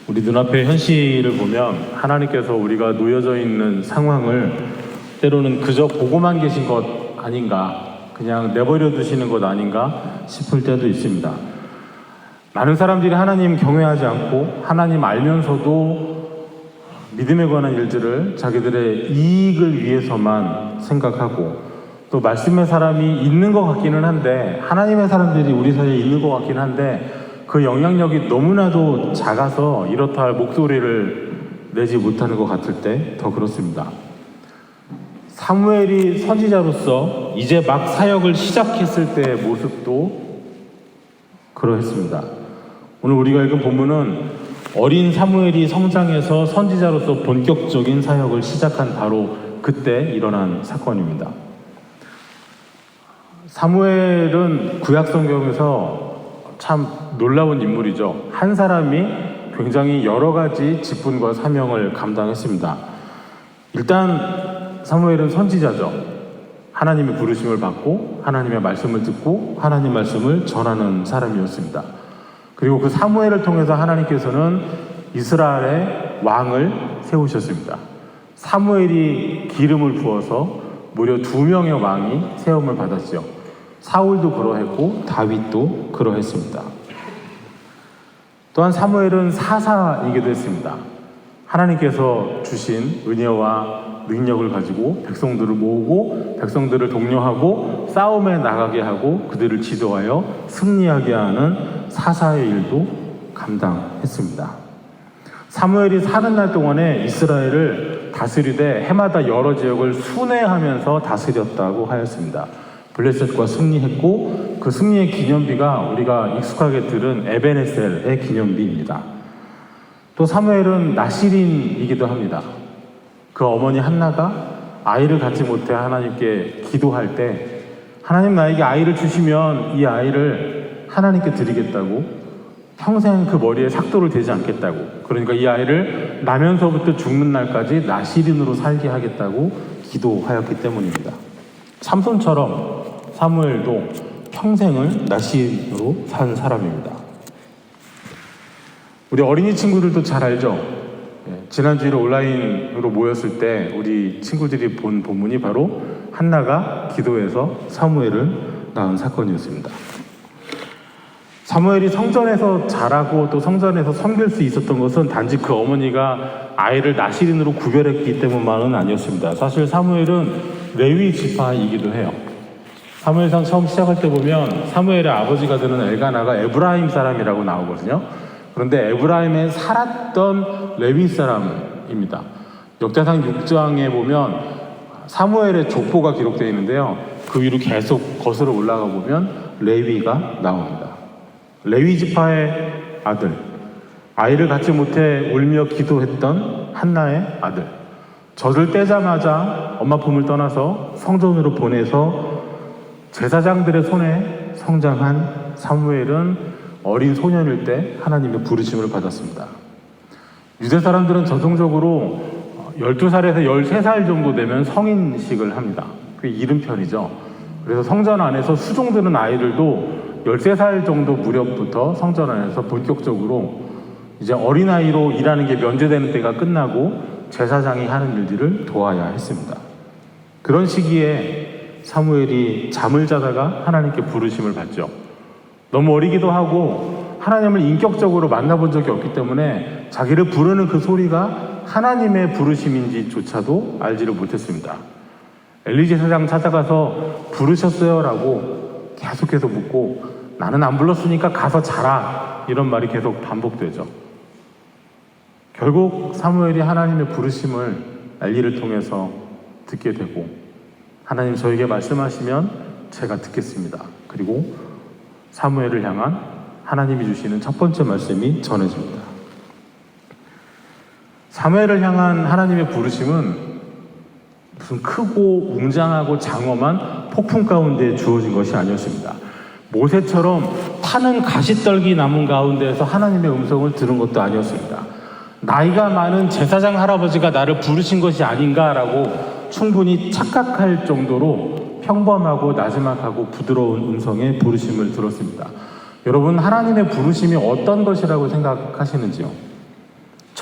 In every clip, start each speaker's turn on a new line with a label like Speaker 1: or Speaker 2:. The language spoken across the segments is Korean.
Speaker 1: 우리 눈앞의 현실을 보면 하나님께서 우리가 놓여져 있는 상황을 때로는 그저 보고만 계신 것 아닌가, 그냥 내버려 두시는 것 아닌가 싶을 때도 있습니다. 많은 사람들이 하나님 경외하지 않고 하나님 알면서도 믿음에 관한 일들을 자기들의 이익을 위해서만 생각하고, 또 말씀의 사람이 있는 것 같기는 한데, 하나님의 사람들이 우리 사이에 있는 것 같긴 한데 그 영향력이 너무나도 작아서 이렇다 할 목소리를 내지 못하는 것 같을 때 더 그렇습니다. 사무엘이 선지자로서 이제 막 사역을 시작했을 때의 모습도 그러했습니다. 오늘 우리가 읽은 본문은 어린 사무엘이 성장해서 선지자로서 본격적인 사역을 시작한 바로 그때 일어난 사건입니다. 사무엘은 구약 성경에서 참 놀라운 인물이죠. 한 사람이 굉장히 여러 가지 직분과 사명을 감당했습니다. 일단 사무엘은 선지자죠. 하나님의 부르심을 받고 하나님의 말씀을 듣고 하나님 말씀을 전하는 사람이었습니다. 그리고 그 사무엘을 통해서 하나님께서는 이스라엘의 왕을 세우셨습니다. 사무엘이 기름을 부어서 무려 2명의 왕이 세움을 받았죠. 사울도 그러했고 다윗도 그러했습니다. 또한 사무엘은 사사이기도 했습니다. 하나님께서 주신 은혜와 능력을 가지고 백성들을 모으고 백성들을 독려하고 싸움에 나가게 하고 그들을 지도하여 승리하게 하는 사사의 일도 감당했습니다. 사무엘이 사는 날 동안에 이스라엘을 다스리되 해마다 여러 지역을 순회하면서 다스렸다고 하였습니다. 블레셋과 승리했고 그 승리의 기념비가 우리가 익숙하게 들은 에벤에셀의 기념비입니다. 또 사무엘은 나실인이기도 합니다. 그 어머니 한나가 아이를 갖지 못해 하나님께 기도할 때 하나님 나에게 아이를 주시면 이 아이를 하나님께 드리겠다고, 평생 그 머리에 삭도를 대지 않겠다고, 그러니까 이 아이를 나면서부터 죽는 날까지 나실인으로 살게 하겠다고 기도하였기 때문입니다. 삼손처럼 사무엘도 평생을 나실인으로 산 사람입니다. 우리 어린이 친구들도 잘 알죠? 지난주에 온라인으로 모였을 때 우리 친구들이 본 본문이 바로 한나가 기도해서 사무엘을 낳은 사건이었습니다. 사무엘이 성전에서 자라고 또 성전에서 섬길 수 있었던 것은 단지 그 어머니가 아이를 나실인으로 구별했기 때문만은 아니었습니다. 사실 사무엘은 레위 지파이기도 해요. 사무엘상 처음 시작할 때 보면 사무엘의 아버지가 되는 엘가나가 에브라임 사람이라고 나오거든요. 그런데 에브라임에 살았던 레위 사람입니다. 역대상 6장에 보면 사무엘의 족보가 기록되어 있는데요. 그 위로 계속 거슬러 올라가 보면 레위가 나옵니다. 레위 지파의 아들, 아이를 갖지 못해 울며 기도했던 한나의 아들, 젖을 떼자마자 엄마 품을 떠나서 성전으로 보내서 제사장들의 손에 성장한 사무엘은 어린 소년일 때 하나님의 부르심을 받았습니다. 유대 사람들은 전통적으로 12살에서 13살 정도 되면 성인식을 합니다. 꽤 이른 편이죠. 그래서 성전 안에서 수종드는 아이들도 13살 정도 무렵부터 성전 안에서 본격적으로 이제 어린아이로 일하는 게 면제되는 때가 끝나고 제사장이 하는 일들을 도와야 했습니다. 그런 시기에 사무엘이 잠을 자다가 하나님께 부르심을 받죠. 너무 어리기도 하고 하나님을 인격적으로 만나본 적이 없기 때문에 자기를 부르는 그 소리가 하나님의 부르심인지조차도 알지를 못했습니다. 엘리 제사장 찾아가서 부르셨어요? 라고 계속해서 묻고 나는 안 불렀으니까 가서 자라, 이런 말이 계속 반복되죠. 결국 사무엘이 하나님의 부르심을 엘리를 통해서 듣게 되고, 하나님 저에게 말씀하시면 제가 듣겠습니다. 그리고 사무엘을 향한 하나님이 주시는 첫 번째 말씀이 전해집니다. 사무엘을 향한 하나님의 부르심은 무슨 크고 웅장하고 장엄한 폭풍 가운데 주어진 것이 아니었습니다. 모세처럼 타는 가시떨기 나무 가운데에서 하나님의 음성을 들은 것도 아니었습니다. 나이가 많은 제사장 할아버지가 나를 부르신 것이 아닌가라고 충분히 착각할 정도로 평범하고 나지막하고 부드러운 음성의 부르심을 들었습니다. 여러분, 하나님의 부르심이 어떤 것이라고 생각하시는지요?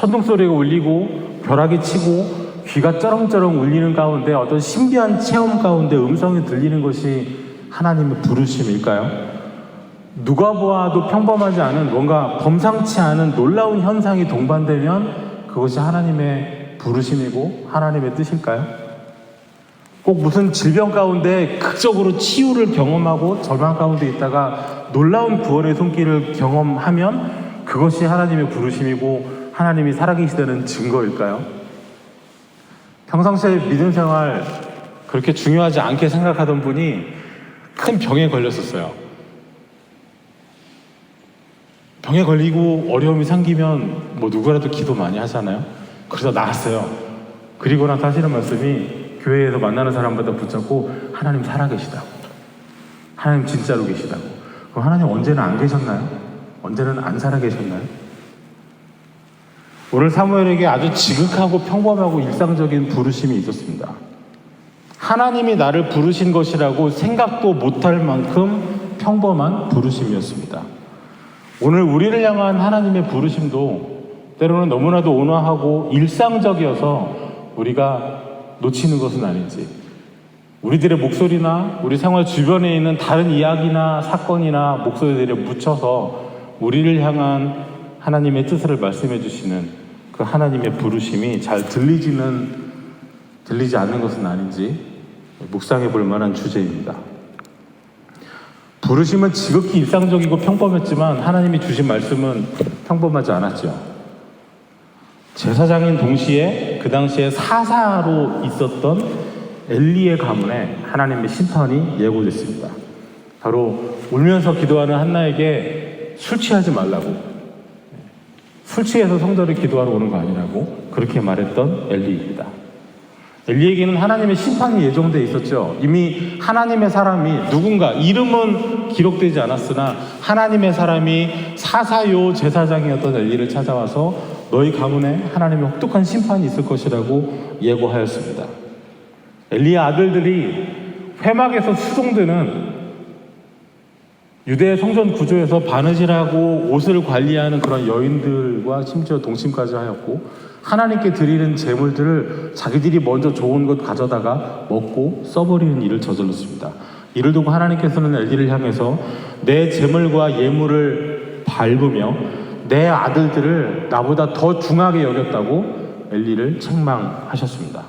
Speaker 1: 천둥 소리가 울리고 벼락이 치고 귀가 쩌렁쩌렁 울리는 가운데 어떤 신비한 체험 가운데 음성이 들리는 것이 하나님의 부르심일까요? 누가 보아도 평범하지 않은 뭔가 범상치 않은 놀라운 현상이 동반되면 그것이 하나님의 부르심이고 하나님의 뜻일까요? 꼭 무슨 질병 가운데 극적으로 치유를 경험하고 절망 가운데 있다가 놀라운 구원의 손길을 경험하면 그것이 하나님의 부르심이고 하나님이 살아계시다는 증거일까요? 평상시에 믿음 생활 그렇게 중요하지 않게 생각하던 분이 큰 병에 걸렸었어요. 병에 걸리고 어려움이 생기면 뭐 누구라도 기도 많이 하잖아요. 그래서 나았어요. 그리고 나서 하시는 말씀이 교회에서 만나는 사람마다 붙잡고 하나님 살아계시다고, 하나님 진짜로 계시다고. 그럼 하나님 언제는 안 계셨나요? 언제는 안 살아계셨나요? 오늘 사무엘에게 아주 지극하고 평범하고 일상적인 부르심이 있었습니다. 하나님이 나를 부르신 것이라고 생각도 못할 만큼 평범한 부르심이었습니다. 오늘 우리를 향한 하나님의 부르심도 때로는 너무나도 온화하고 일상적이어서 우리가 놓치는 것은 아닌지, 우리들의 목소리나 우리 생활 주변에 있는 다른 이야기나 사건이나 목소리들에 묻혀서 우리를 향한 하나님의 뜻을 말씀해 주시는 그 하나님의 부르심이 잘 들리지 않는 것은 아닌지 묵상해 볼 만한 주제입니다. 부르심은 지극히 일상적이고 평범했지만 하나님이 주신 말씀은 평범하지 않았죠. 제사장인 동시에 그 당시에 사사로 있었던 엘리의 가문에 하나님의 심판이 예고됐습니다. 바로 울면서 기도하는 한나에게 술 취하지 말라고, 술 취해서 성전에 기도하러 오는 거 아니라고 그렇게 말했던 엘리입니다. 엘리에게는 하나님의 심판이 예정되어 있었죠. 이미 하나님의 사람이 누군가, 이름은 기록되지 않았으나 하나님의 사람이 사사요 제사장이었던 엘리를 찾아와서 너희 가문에 하나님의 혹독한 심판이 있을 것이라고 예고하였습니다. 엘리의 아들들이 회막에서 수종드는 유대 성전 구조에서 바느질하고 옷을 관리하는 그런 여인들과 심지어 동침까지 하였고, 하나님께 드리는 제물들을 자기들이 먼저 좋은 것 가져다가 먹고 써버리는 일을 저질렀습니다. 이를 두고 하나님께서는 엘리를 향해서 내 제물과 예물을 밟으며 내 아들들을 나보다 더 중하게 여겼다고 엘리를 책망하셨습니다.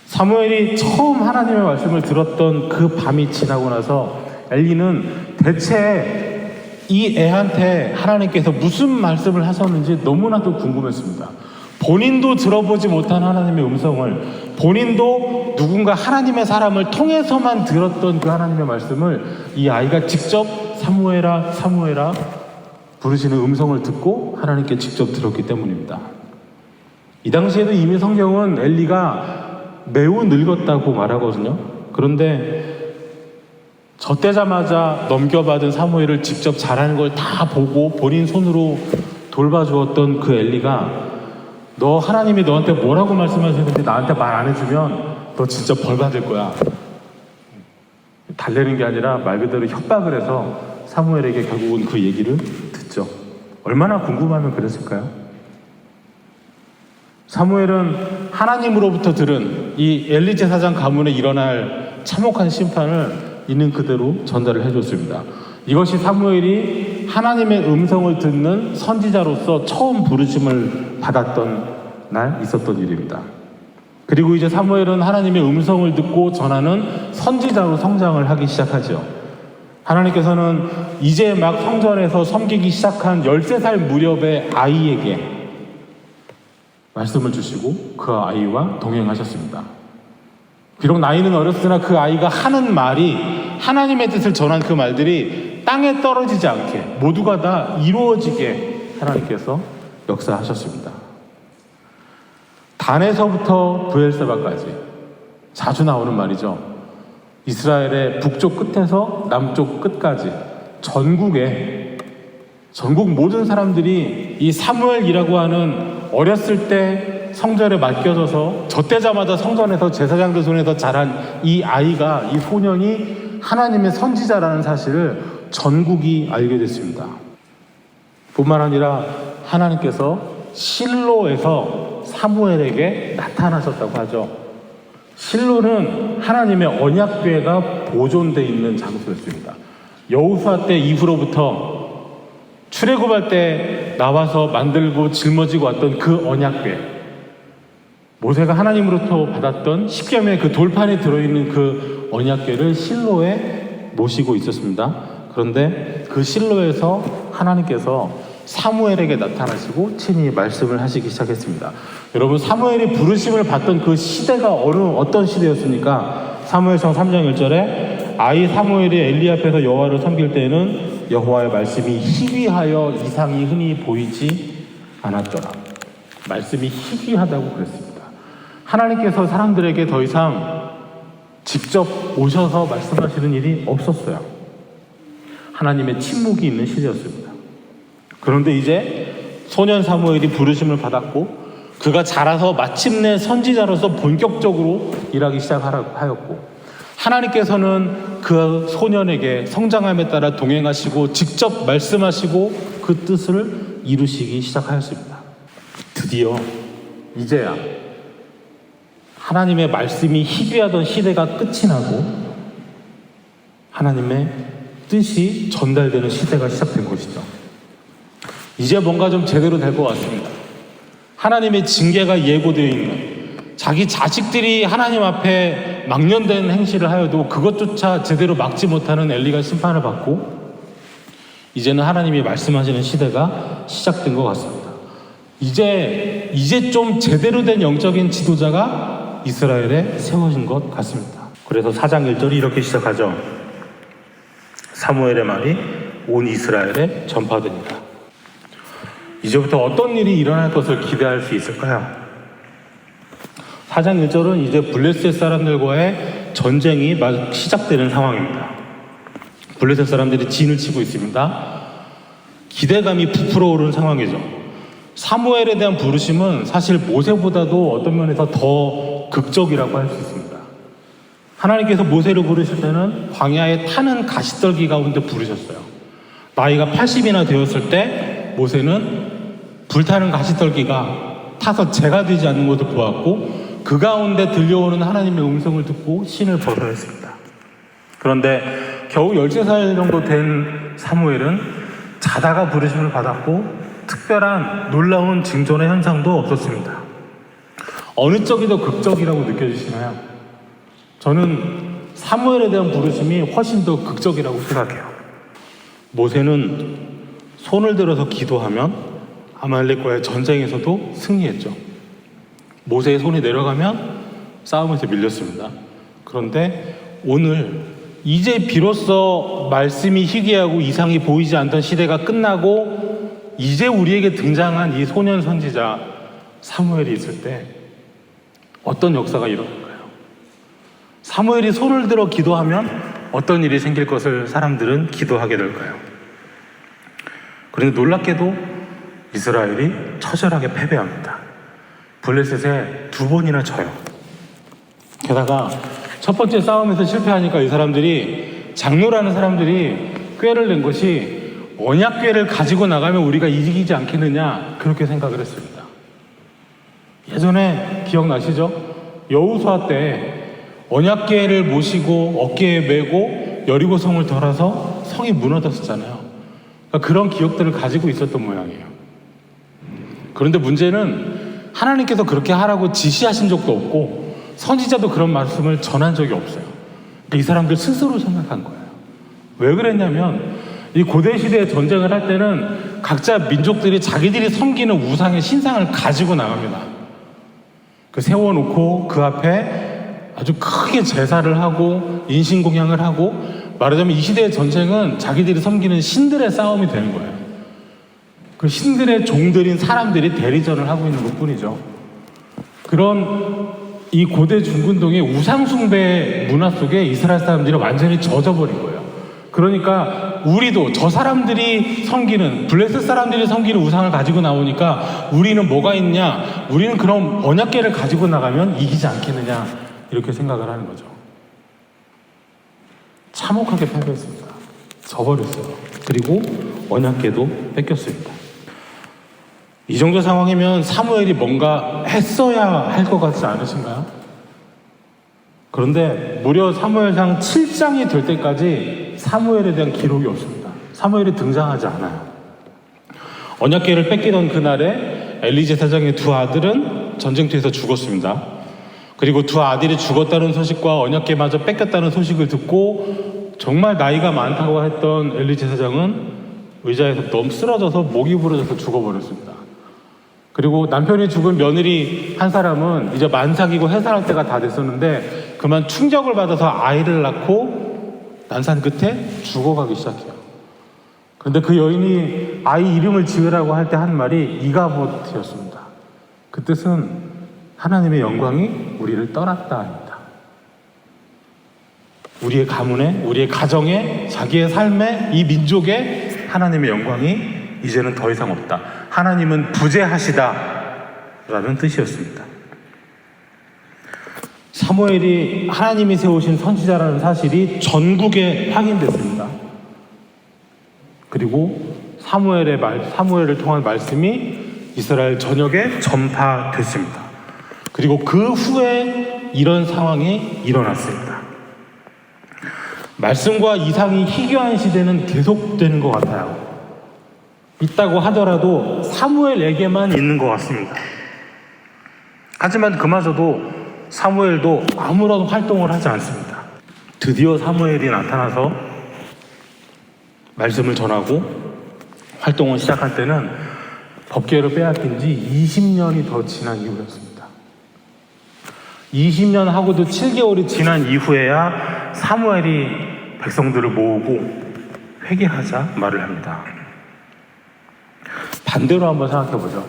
Speaker 1: 사무엘이 처음 하나님의 말씀을 들었던 그 밤이 지나고 나서 엘리는 대체 이 애한테 하나님께서 무슨 말씀을 하셨는지 너무나도 궁금했습니다. 본인도 들어보지 못한 하나님의 음성을, 본인도 누군가 하나님의 사람을 통해서만 들었던 그 하나님의 말씀을 이 아이가 직접 사무엘아 사무엘아 부르시는 음성을 듣고 하나님께 직접 들었기 때문입니다. 이 당시에도 이미 성경은 엘리가 매우 늙었다고 말하거든요. 그런데 젖되자마자 넘겨받은 사무엘을 직접 잘하는 걸 다 보고 본인 손으로 돌봐주었던 그 엘리가 너 하나님이 너한테 뭐라고 말씀하셨는데 나한테 말 안 해주면 너 진짜 벌 받을 거야. 달래는 게 아니라 말 그대로 협박을 해서 사무엘에게 결국은 그 얘기를 듣죠. 얼마나 궁금하면 그랬을까요? 사무엘은 하나님으로부터 들은 이 엘리 제사장 가문에 일어날 참혹한 심판을 있는 그대로 전달을 해줬습니다. 이것이 사무엘이 하나님의 음성을 듣는 선지자로서 처음 부르심을 받았던 날 있었던 일입니다. 그리고 이제 사무엘은 하나님의 음성을 듣고 전하는 선지자로 성장을 하기 시작하죠. 하나님께서는 이제 막 성전에서 섬기기 시작한 13살 무렵의 아이에게 말씀을 주시고 그 아이와 동행하셨습니다. 비록 나이는 어렸으나 그 아이가 하는 말이, 하나님의 뜻을 전한 그 말들이 땅에 떨어지지 않게 모두가 다 이루어지게 하나님께서 역사하셨습니다. 단에서부터 브엘세바까지 자주 나오는 말이죠. 이스라엘의 북쪽 끝에서 남쪽 끝까지 전국 모든 사람들이 이 사무엘이라고 하는 어렸을 때 성전에 맡겨져서 젖되자마자 성전에서 제사장들 손에서 자란 이 아이가, 이 소년이 하나님의 선지자라는 사실을 전국이 알게 됐습니다. 뿐만 아니라 하나님께서 실로에서 사무엘에게 나타나셨다고 하죠. 실로는 하나님의 언약궤가 보존되어 있는 장소였습니다. 여호수아 때 이후로부터 출애굽할 때 나와서 만들고 짊어지고 왔던 그 언약궤, 모세가 하나님으로부터 받았던 십계명의 그 돌판에 들어있는 그 언약궤를 실로에 모시고 있었습니다. 그런데 그 실로에서 하나님께서 사무엘에게 나타나시고 친히 말씀을 하시기 시작했습니다. 여러분, 사무엘이 부르심을 받던 그 시대가 어떤 시대였습니까? 사무엘상 3장 1절에 아이 사무엘이 엘리 앞에서 여호와를 섬길 때에는 여호와의 말씀이 희귀하여 이상이 흔히 보이지 않았더라. 말씀이 희귀하다고 그랬습니다. 하나님께서 사람들에게 더 이상 직접 오셔서 말씀하시는 일이 없었어요. 하나님의 침묵이 있는 시대였습니다. 그런데 이제 소년 사무엘이 부르심을 받았고 그가 자라서 마침내 선지자로서 본격적으로 일하기 시작하였고 하나님께서는 그 소년에게 성장함에 따라 동행하시고 직접 말씀하시고 그 뜻을 이루시기 시작하였습니다. 드디어 이제야 하나님의 말씀이 희귀하던 시대가 끝이 나고 하나님의 뜻이 전달되는 시대가 시작된 것이죠. 이제 뭔가 좀 제대로 될 것 같습니다. 하나님의 징계가 예고되어 있는, 자기 자식들이 하나님 앞에 망령된 행실을 하여도 그것조차 제대로 막지 못하는 엘리가 심판을 받고 이제는 하나님이 말씀하시는 시대가 시작된 것 같습니다. 이제 좀 제대로 된 영적인 지도자가 이스라엘에 세워진 것 같습니다. 그래서 4장 1절이 이렇게 시작하죠. 사무엘의 말이 온 이스라엘에 전파됩니다. 이제부터 어떤 일이 일어날 것을 기대할 수 있을까요? 4장 1절은 이제 블레셋 사람들과의 전쟁이 막 시작되는 상황입니다. 블레셋 사람들이 진을 치고 있습니다. 기대감이 부풀어 오르는 상황이죠. 사무엘에 대한 부르심은 사실 모세보다도 어떤 면에서 더 극적이라고 할 수 있습니다. 하나님께서 모세를 부르실 때는 광야에 타는 가시떨기 가운데 부르셨어요. 나이가 80이나 되었을 때 모세는 불타는 가시떨기가 타서 재가 되지 않는 것을 보았고 그 가운데 들려오는 하나님의 음성을 듣고 신을 벗어났습니다. 그런데 겨우 13살 정도 된 사무엘은 자다가 부르심을 받았고 특별한 놀라운 징조나 현상도 없었습니다. 어느 쪽이 더 극적이라고 느껴지시나요? 저는 사무엘에 대한 부르심이 훨씬 더 극적이라고 생각해요. 모세는 손을 들어서 기도하면 아말렉과의 전쟁에서도 승리했죠. 모세의 손이 내려가면 싸움에서 밀렸습니다. 그런데 오늘 이제 비로소 말씀이 희귀하고 이상이 보이지 않던 시대가 끝나고 이제 우리에게 등장한 이 소년 선지자 사무엘이 있을 때 어떤 역사가 일어날까요? 사무엘이 손을 들어 기도하면 어떤 일이 생길 것을 사람들은 기도하게 될까요? 그런데 놀랍게도 이스라엘이 처절하게 패배합니다. 블레셋에 2번이나 져요. 게다가 첫 번째 싸움에서 실패하니까 이 사람들이, 장로라는 사람들이 꾀를 낸 것이 언약궤를 가지고 나가면 우리가 이기지 않겠느냐, 그렇게 생각을 했습니다. 예전에 기억나시죠? 여호수아 때 언약궤를 모시고 어깨에 메고 여리고성을 돌아서 성이 무너졌었잖아요. 그러니까 그런 기억들을 가지고 있었던 모양이에요. 그런데 문제는 하나님께서 그렇게 하라고 지시하신 적도 없고 선지자도 그런 말씀을 전한 적이 없어요. 그러니까 이 사람들 스스로 생각한 거예요. 왜 그랬냐면 이 고대 시대에 전쟁을 할 때는 각자 민족들이 자기들이 섬기는 우상의 신상을 가지고 나갑니다. 그 세워놓고 그 앞에 아주 크게 제사를 하고 인신공양을 하고, 말하자면 이 시대의 전쟁은 자기들이 섬기는 신들의 싸움이 되는 거예요. 그 신들의 종들인 사람들이 대리전을 하고 있는 것 뿐이죠. 그런 이 고대 중근동의 우상숭배 문화 속에 이스라엘 사람들이 완전히 젖어버린 거예요. 그러니까 우리도 저 사람들이 섬기는, 블레셋 사람들이 섬기는 우상을 가지고 나오니까 우리는 뭐가 있냐, 우리는 그럼 언약궤를 가지고 나가면 이기지 않겠느냐, 이렇게 생각을 하는 거죠. 참혹하게 패배했습니다. 져버렸어요. 그리고 언약궤도 뺏겼습니다. 이 정도 상황이면 사무엘이 뭔가 했어야 할 것 같지 않으신가요? 그런데 무려 사무엘상 7장이 될 때까지 사무엘에 대한 기록이 없습니다. 사무엘이 등장하지 않아요. 언약궤를 뺏기던 그날에 엘리 제사장의 두 아들은 전쟁터에서 죽었습니다. 그리고 두 아들이 죽었다는 소식과 언약궤마저 뺏겼다는 소식을 듣고 정말 나이가 많다고 했던 엘리 제사장은 의자에서 너무 쓰러져서 목이 부러져서 죽어버렸습니다. 그리고 남편이 죽은 며느리 한 사람은 이제 만삭이고 해산할 때가 다 됐었는데 그만 충격을 받아서 아이를 낳고 난산 끝에 죽어가기 시작해요. 그런데 그 여인이 아이 이름을 지으라고 할 때 한 말이 이가봇이었습니다. 그 뜻은 하나님의 영광이 우리를 떠났다입니다. 우리의 가문에, 우리의 가정에, 자기의 삶에, 이 민족에 하나님의 영광이 이제는 더 이상 없다. 하나님은 부재하시다 라는 뜻이었습니다. 사무엘이 하나님이 세우신 선지자라는 사실이 전국에 확인됐습니다. 그리고 사무엘을 통한 말씀이 이스라엘 전역에 전파됐습니다. 그리고 그 후에 이런 상황이 일어났습니다. 말씀과 이상이 희귀한 시대는 계속되는 것 같아요. 있다고 하더라도 사무엘에게만 있는 것 같습니다. 하지만 그마저도 사무엘도 아무런 활동을 하지 않습니다. 드디어 사무엘이 나타나서 말씀을 전하고 활동을 시작할 때는 법궤를 빼앗긴 지 20년이 더 지난 이후였습니다. 20년 하고도 7개월이 지난 이후에야 사무엘이 백성들을 모으고 회개하자 말을 합니다. 반대로 한번 생각해보죠.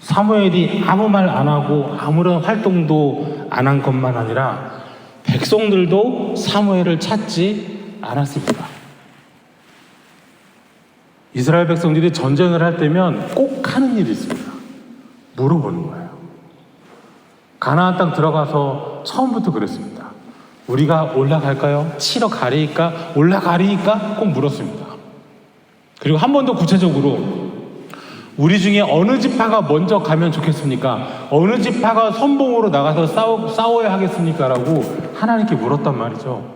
Speaker 1: 사무엘이 아무 말 안 하고 아무런 활동도 안 한 것만 아니라 백성들도 사무엘을 찾지 않았습니다. 이스라엘 백성들이 전쟁을 할 때면 꼭 하는 일이 있습니다. 물어보는 거예요. 가나안 땅 들어가서 처음부터 그랬습니다. 우리가 올라갈까요? 치러 가리니까 올라가리니까 꼭 물었습니다. 그리고 한 번 더 구체적으로 우리 중에 어느 지파가 먼저 가면 좋겠습니까? 어느 지파가 선봉으로 나가서 싸워야 하겠습니까? 라고 하나님께 물었단 말이죠.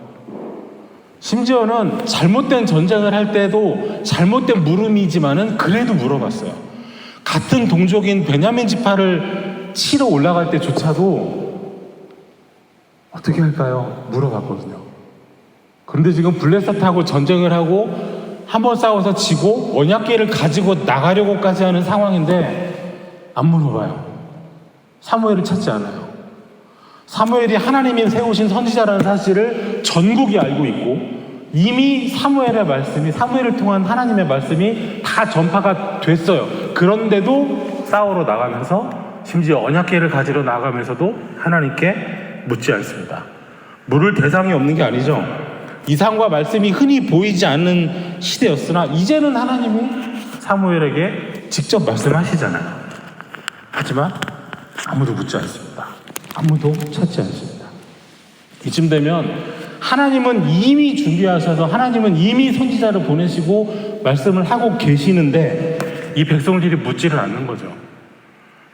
Speaker 1: 심지어는 잘못된 전쟁을 할 때도 잘못된 물음이지만은 그래도 물어봤어요. 같은 동족인 베냐민 지파를 치러 올라갈 때조차도 어떻게 할까요? 물어봤거든요. 그런데 지금 블레셋하고 전쟁을 하고 한번 싸워서 지고 언약궤를 가지고 나가려고까지 하는 상황인데 안 물어봐요. 사무엘을 찾지 않아요. 사무엘이 하나님이 세우신 선지자라는 사실을 전국이 알고 있고 이미 사무엘을 통한 하나님의 말씀이 다 전파가 됐어요. 그런데도 싸우러 나가면서 심지어 언약궤를 가지러 나가면서도 하나님께 묻지 않습니다. 물을 대상이 없는 게 아니죠. 이상과 말씀이 흔히 보이지 않는 시대였으나 이제는 하나님이 사무엘에게 직접 말씀하시잖아요. 하지만 아무도 묻지 않습니다. 아무도 찾지 않습니다. 이쯤 되면 하나님은 이미 준비하셔서 하나님은 이미 선지자를 보내시고 말씀을 하고 계시는데 이 백성들이 묻지를 않는 거죠.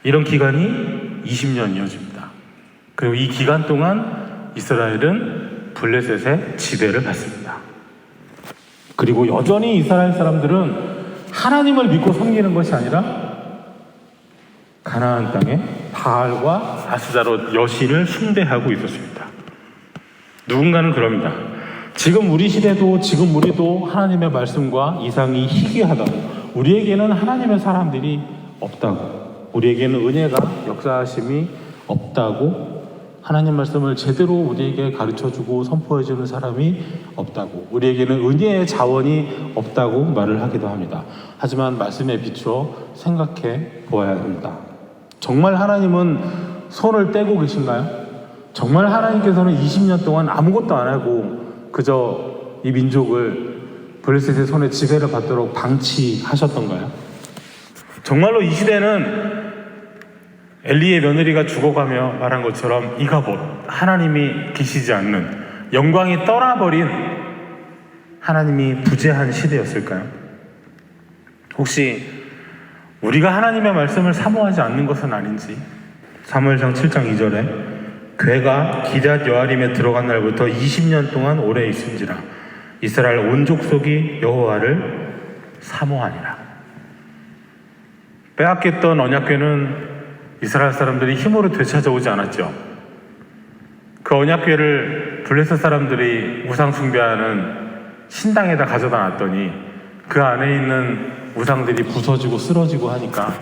Speaker 1: 이런 기간이 20년 이어집니다. 그리고 이 기간 동안 이스라엘은 블레셋의 지배를 받습니다. 그리고 여전히 이스라엘 사람들은 하나님을 믿고 섬기는 것이 아니라 가나안 땅에 바알과 아스다롯 여신을 숭배하고 있었습니다. 누군가는 그럽니다. 지금 우리 시대도 지금 우리도 하나님의 말씀과 이상이 희귀하다고, 우리에게는 하나님의 사람들이 없다고, 우리에게는 은혜가 역사하심이 없다고, 하나님 말씀을 제대로 우리에게 가르쳐주고 선포해주는 사람이 없다고, 우리에게는 은혜의 자원이 없다고 말을 하기도 합니다. 하지만 말씀에 비추어 생각해 보아야 합니다. 정말 하나님은 손을 떼고 계신가요? 정말 하나님께서는 20년 동안 아무것도 안 하고 그저 이 민족을 블레셋의 손에 지배를 받도록 방치하셨던가요? 정말로 이 시대는 엘리의 며느리가 죽어가며 말한 것처럼 이가봇, 하나님이 계시지 않는, 영광이 떠나버린 하나님이 부재한 시대였을까요? 혹시 우리가 하나님의 말씀을 사모하지 않는 것은 아닌지. 사무엘상 7장 2절에 괴가 기럇 여아림에 들어간 날부터 20년 동안 오래 있은지라 이스라엘 온 족속이 여호와를 사모하니라. 빼앗겼던 언약궤는 이스라엘 사람들이 힘으로 되찾아오지 않았죠. 그 언약궤를 블레셋 사람들이 우상 숭배하는 신당에다 가져다 놨더니 그 안에 있는 우상들이 부서지고 쓰러지고 하니까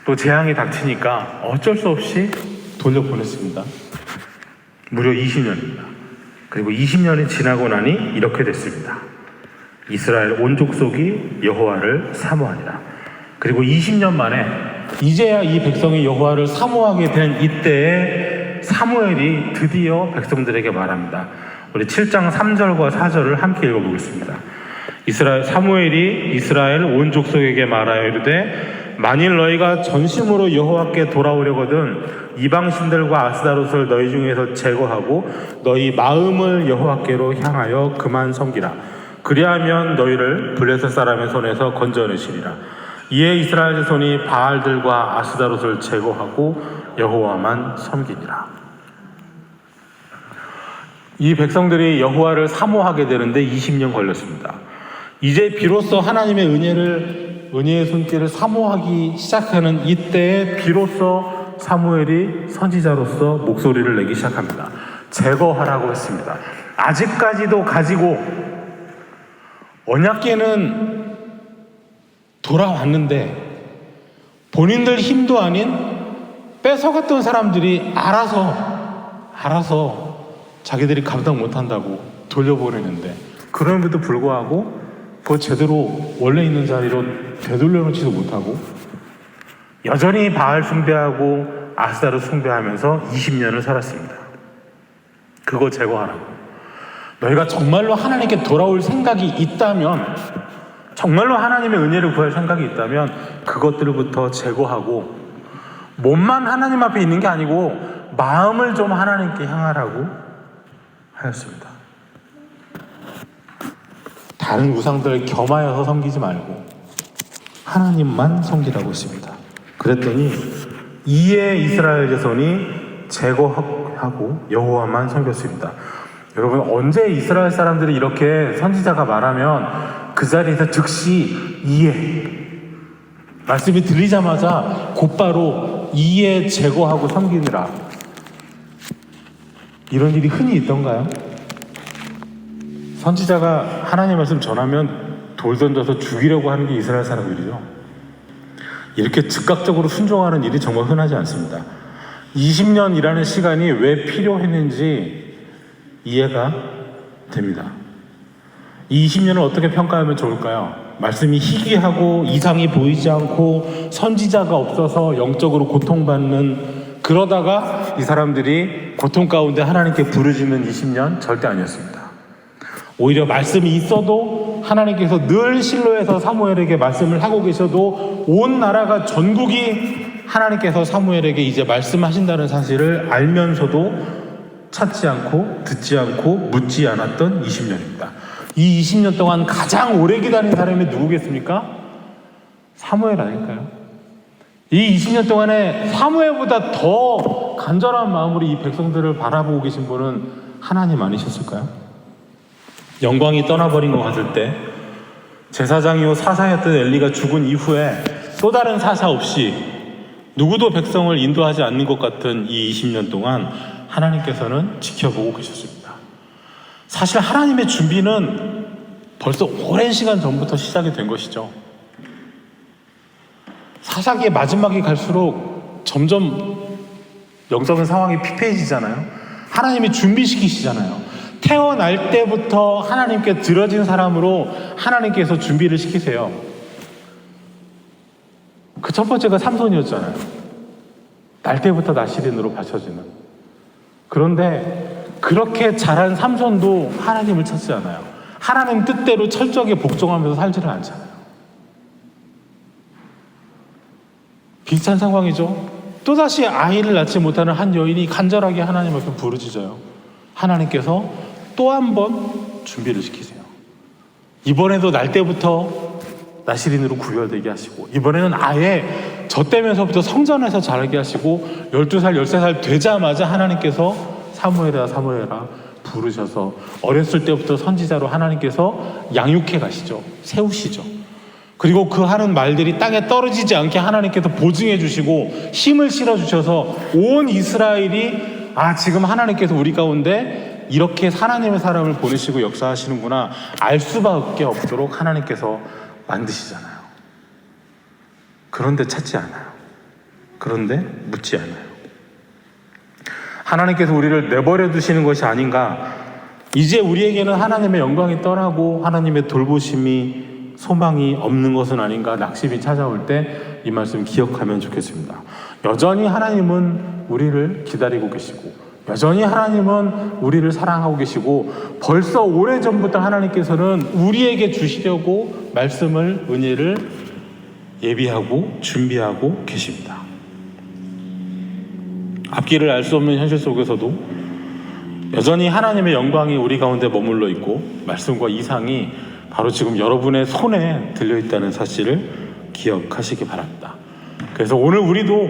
Speaker 1: 또 재앙이 닥치니까 어쩔 수 없이 돌려보냈습니다. 무려 20년입니다. 그리고 20년이 지나고 나니 이렇게 됐습니다. 이스라엘 온 족속이 여호와를 사모하니라. 그리고 20년 만에 이제야 이 백성이 여호와를 사모하게 된 이때에 사무엘이 드디어 백성들에게 말합니다. 우리 7장 3절과 4절을 함께 읽어보겠습니다. 사무엘이 이스라엘 온 족속에게 말하여 이르되 만일 너희가 전심으로 여호와께 돌아오려거든 이방신들과 아스다롯을 너희 중에서 제거하고 너희 마음을 여호와께로 향하여 그만 섬기라. 그리하면 너희를 블레셋 사람의 손에서 건져내시리라. 이에 이스라엘 자손이 바알들과 아스다롯을 제거하고 여호와만 섬기니라. 이 백성들이 여호와를 사모하게 되는데 20년 걸렸습니다. 이제 비로소 하나님의 은혜의 손길을 사모하기 시작하는 이때에 비로소 사무엘이 선지자로서 목소리를 내기 시작합니다. 제거하라고 했습니다. 아직까지도 가지고 언약궤는 돌아왔는데 본인들 힘도 아닌 뺏어갔던 사람들이 알아서 자기들이 감당 못한다고 돌려보내는데 그럼에도 불구하고 그 제대로 원래 있는 자리로 되돌려놓지도 못하고 여전히 바알 숭배하고 아스다롯 숭배하면서 20년을 살았습니다. 그거 제거하라고. 너희가 정말로 하나님께 돌아올 생각이 있다면, 정말로 하나님의 은혜를 구할 생각이 있다면 그것들부터 제거하고 몸만 하나님 앞에 있는 게 아니고 마음을 좀 하나님께 향하라고 하였습니다. 다른 우상들을 겸하여서 섬기지 말고 하나님만 섬기라고 했습니다. 그랬더니 이에 이스라엘 자손이 제거하고 여호와만 섬겼습니다. 여러분, 언제 이스라엘 사람들이 이렇게 선지자가 말하면 그 자리에서 즉시 이에 말씀이 들리자마자 곧바로 이에 제거하고 섬기느라 이런 일이 흔히 있던가요? 선지자가 하나님의 말씀 전하면 돌 던져서 죽이려고 하는 게 이스라엘 사람들이죠. 이렇게 즉각적으로 순종하는 일이 정말 흔하지 않습니다. 20년이라는 시간이 왜 필요했는지 이해가 됩니다. 이 20년을 어떻게 평가하면 좋을까요? 말씀이 희귀하고 이상이 보이지 않고 선지자가 없어서 영적으로 고통받는, 그러다가 이 사람들이 고통 가운데 하나님께 부르짖는 20년 절대 아니었습니다. 오히려 말씀이 있어도 하나님께서 늘 실로에서 사무엘에게 말씀을 하고 계셔도 온 나라가 전국이 하나님께서 사무엘에게 이제 말씀하신다는 사실을 알면서도 찾지 않고 듣지 않고 묻지 않았던 20년입니다. 이 20년 동안 가장 오래 기다린 사람이 누구겠습니까? 사무엘 아닐까요? 이 20년 동안에 사무엘보다 더 간절한 마음으로 이 백성들을 바라보고 계신 분은 하나님 아니셨을까요? 영광이 떠나버린 것 같을 때 제사장이요 사사였던 엘리가 죽은 이후에 또 다른 사사 없이 누구도 백성을 인도하지 않는 것 같은 이 20년 동안 하나님께서는 지켜보고 계셨습니다. 사실 하나님의 준비는 벌써 오랜 시간 전부터 시작이 된 것이죠. 사사기의 마지막이 갈수록 점점 영적인 상황이 피폐해지잖아요. 하나님이 준비시키시잖아요. 태어날 때부터 하나님께 들어진 사람으로 하나님께서 준비를 시키세요. 그 첫 번째가 삼손이었잖아요. 날 때부터 나시린으로 바쳐지는. 그런데 그렇게 자란 삼손도 하나님을 찾지 않아요. 하나님 뜻대로 철저하게 복종하면서 살지를 않잖아요. 비슷한 상황이죠. 또다시 아이를 낳지 못하는 한 여인이 간절하게 하나님 앞에 부르짖어요. 하나님께서 또 한 번 준비를 시키세요. 이번에도 날 때부터 나시린으로 구별되게 하시고, 이번에는 아예 젖되면서부터 성전에서 자라게 하시고, 12살, 13살 되자마자 하나님께서 사무엘아 사무엘아 부르셔서 어렸을 때부터 선지자로 하나님께서 양육해 가시죠. 세우시죠. 그리고 그 하는 말들이 땅에 떨어지지 않게 하나님께서 보증해 주시고 힘을 실어 주셔서 온 이스라엘이 지금 하나님께서 우리 가운데 이렇게 하나님의 사람을 보내시고 역사하시는구나 알 수밖에 없도록 하나님께서 만드시잖아요. 그런데 찾지 않아요. 그런데 묻지 않아요. 하나님께서 우리를 내버려 두시는 것이 아닌가. 이제 우리에게는 하나님의 영광이 떠나고 하나님의 돌보심이 소망이 없는 것은 아닌가 낙심이 찾아올 때 이 말씀 기억하면 좋겠습니다. 여전히 하나님은 우리를 기다리고 계시고, 여전히 하나님은 우리를 사랑하고 계시고, 벌써 오래전부터 하나님께서는 우리에게 주시려고 말씀을, 은혜를 예비하고 준비하고 계십니다. 앞길을 알 수 없는 현실 속에서도 여전히 하나님의 영광이 우리 가운데 머물러 있고, 말씀과 이상이 바로 지금 여러분의 손에 들려있다는 사실을 기억하시기 바랍니다. 그래서 오늘 우리도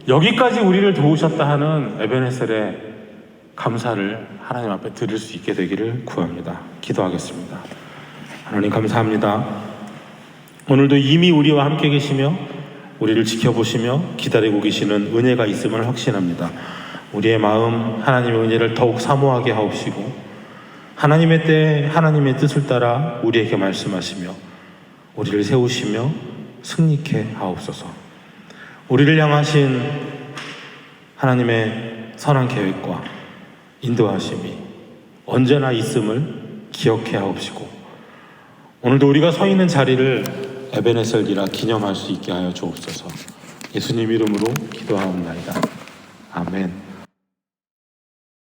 Speaker 1: 여기까지 우리를 도우셨다 하는 에베네셀의 감사를 하나님 앞에 드릴 수 있게 되기를 구합니다. 기도하겠습니다. 하나님 감사합니다. 오늘도 이미 우리와 함께 계시며 우리를 지켜보시며 기다리고 계시는 은혜가 있음을 확신합니다. 우리의 마음 하나님의 은혜를 더욱 사모하게 하옵시고, 하나님의 때에 하나님의 뜻을 따라 우리에게 말씀하시며 우리를 세우시며 승리케 하옵소서. 우리를 향하신 하나님의 선한 계획과 인도하심이 언제나 있음을 기억해 하옵시고, 오늘도 우리가 서 있는 자리를 에베네셀이라 기념할 수 있게 하여 주옵소서. 예수님 이름으로 기도하옵나이다. 아멘.